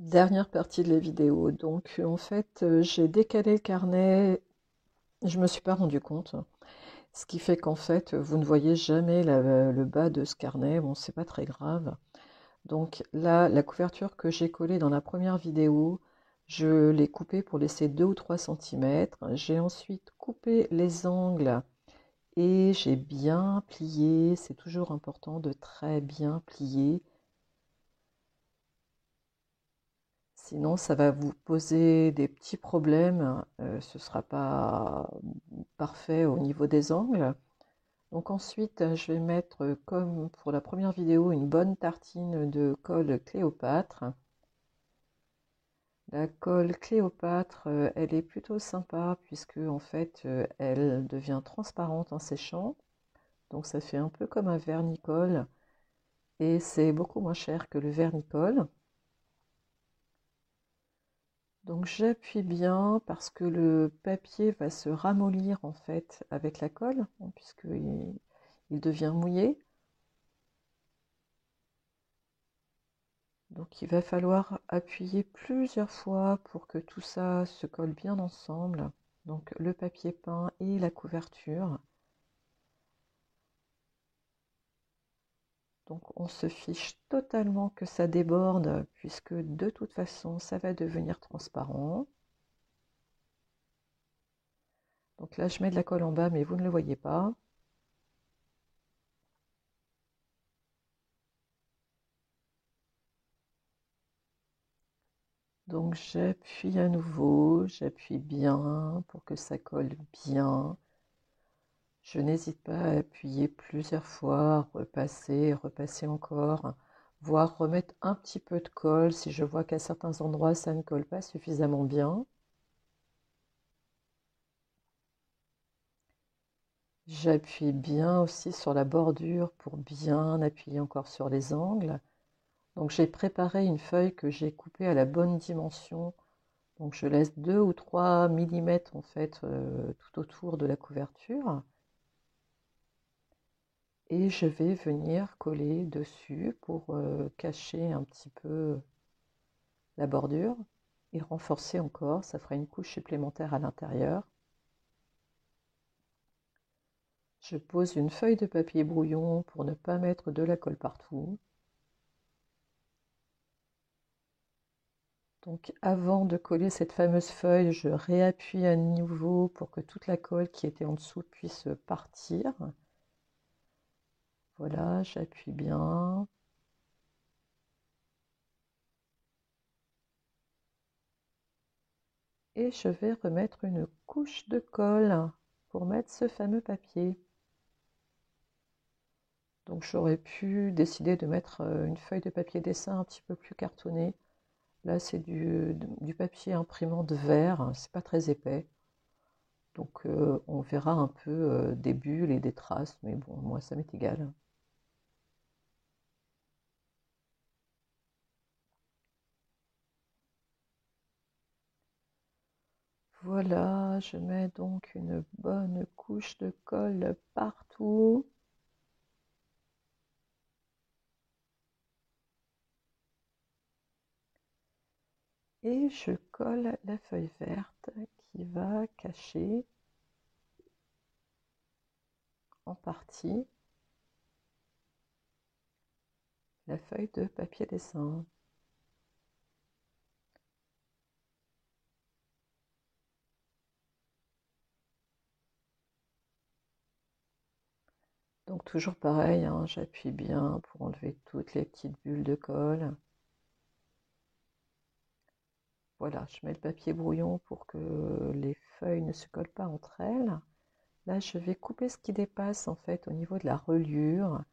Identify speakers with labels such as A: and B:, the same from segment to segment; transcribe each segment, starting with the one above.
A: Dernière partie de la vidéo. Donc, en fait, j'ai décalé le carnet. Je me suis pas rendu compte. Ce qui fait qu'en fait, vous ne voyez jamais le bas de ce carnet. Bon, c'est pas très grave. Donc là, la couverture que j'ai collée dans la première vidéo, je l'ai coupée pour laisser 2 ou 3 centimètres. J'ai ensuite coupé les angles et j'ai bien plié. C'est toujours important de très bien plier. Sinon, ça va vous poser des petits problèmes. Ce ne sera pas parfait au niveau des angles. Donc ensuite, je vais mettre, comme pour la première vidéo, une bonne tartine de colle Cléopâtre. La colle Cléopâtre, elle est plutôt sympa puisque en fait, elle devient transparente en séchant. Donc ça fait un peu comme un vernis-colle et c'est beaucoup moins cher que le vernis-colle. Donc j'appuie bien parce que le papier va se ramollir en fait avec la colle, puisqu'il devient mouillé. Donc il va falloir appuyer plusieurs fois pour que tout ça se colle bien ensemble. Donc le papier peint et la couverture. Donc on se fiche totalement que ça déborde puisque de toute façon ça va devenir transparent. Donc là je mets de la colle en bas mais vous ne le voyez pas. Donc j'appuie à nouveau, j'appuie bien pour que ça colle bien. Je n'hésite pas à appuyer plusieurs fois, repasser, repasser encore, voire remettre un petit peu de colle si je vois qu'à certains endroits ça ne colle pas suffisamment bien. J'appuie bien aussi sur la bordure pour bien appuyer encore sur les angles. Donc j'ai préparé une feuille que j'ai coupée à la bonne dimension. Donc je laisse 2 ou 3 millimètres en fait tout autour de la couverture. Et je vais venir coller dessus pour cacher un petit peu la bordure et renforcer encore. Ça fera une couche supplémentaire à l'intérieur. Je pose une feuille de papier brouillon pour ne pas mettre de la colle partout. Donc avant de coller cette fameuse feuille, je réappuie à nouveau pour que toute la colle qui était en dessous puisse partir. Voilà, j'appuie bien. Et je vais remettre une couche de colle pour mettre ce fameux papier. Donc j'aurais pu décider de mettre une feuille de papier dessin un petit peu plus cartonnée. Là c'est du papier imprimante vert, c'est pas très épais. Donc on verra un peu des bulles et des traces, mais bon, moi ça m'est égal. Voilà, je mets donc une bonne couche de colle partout. Et je colle la feuille verte qui va cacher en partie la feuille de papier dessin. Donc toujours pareil, hein, j'appuie bien pour enlever toutes les petites bulles de colle. Voilà, je mets le papier brouillon pour que les feuilles ne se collent pas entre elles. Là, je vais couper ce qui dépasse en fait au niveau de la reliure.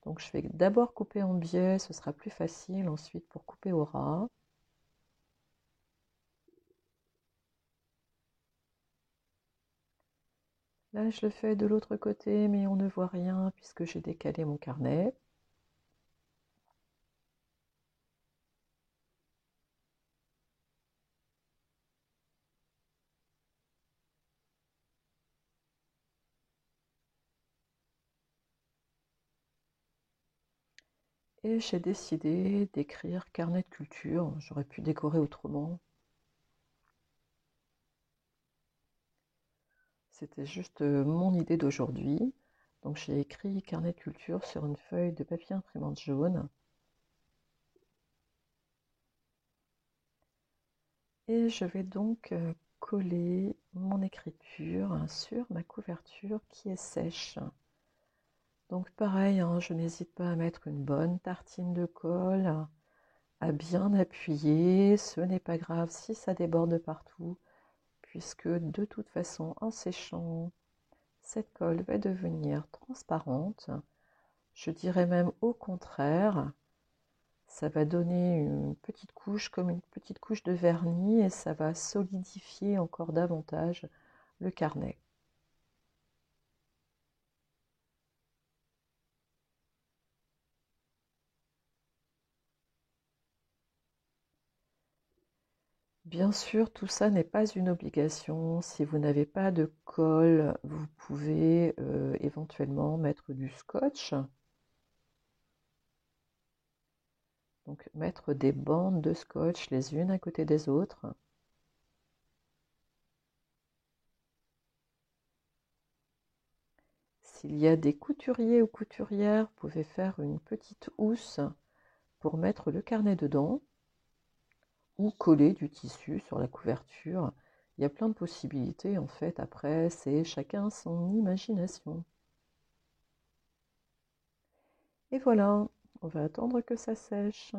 A: Donc je vais d'abord couper en biais, ce sera plus facile ensuite pour couper au ras. Là, je le fais de l'autre côté, mais on ne voit rien puisque j'ai décalé mon carnet. Et j'ai décidé d'écrire carnet de culture. J'aurais pu décorer autrement. C'était juste mon idée d'aujourd'hui. Donc j'ai écrit carnet de culture sur une feuille de papier imprimante jaune. Et je vais donc coller mon écriture sur ma couverture qui est sèche. Donc pareil, hein, je n'hésite pas à mettre une bonne tartine de colle, à bien appuyer. Ce n'est pas grave si ça déborde partout, puisque de toute façon, en séchant, cette colle va devenir transparente. Je dirais même au contraire, ça va donner une petite couche, comme une petite couche de vernis, et ça va solidifier encore davantage le carnet. Bien sûr, tout ça n'est pas une obligation. Si vous n'avez pas de colle, vous pouvez éventuellement mettre du scotch. Donc mettre des bandes de scotch les unes à côté des autres. S'il y a des couturiers ou couturières, vous pouvez faire une petite housse pour mettre le carnet dedans ou coller du tissu sur la couverture. Il y a plein de possibilités en fait. Après, c'est chacun son imagination. Et voilà, on va attendre que ça sèche.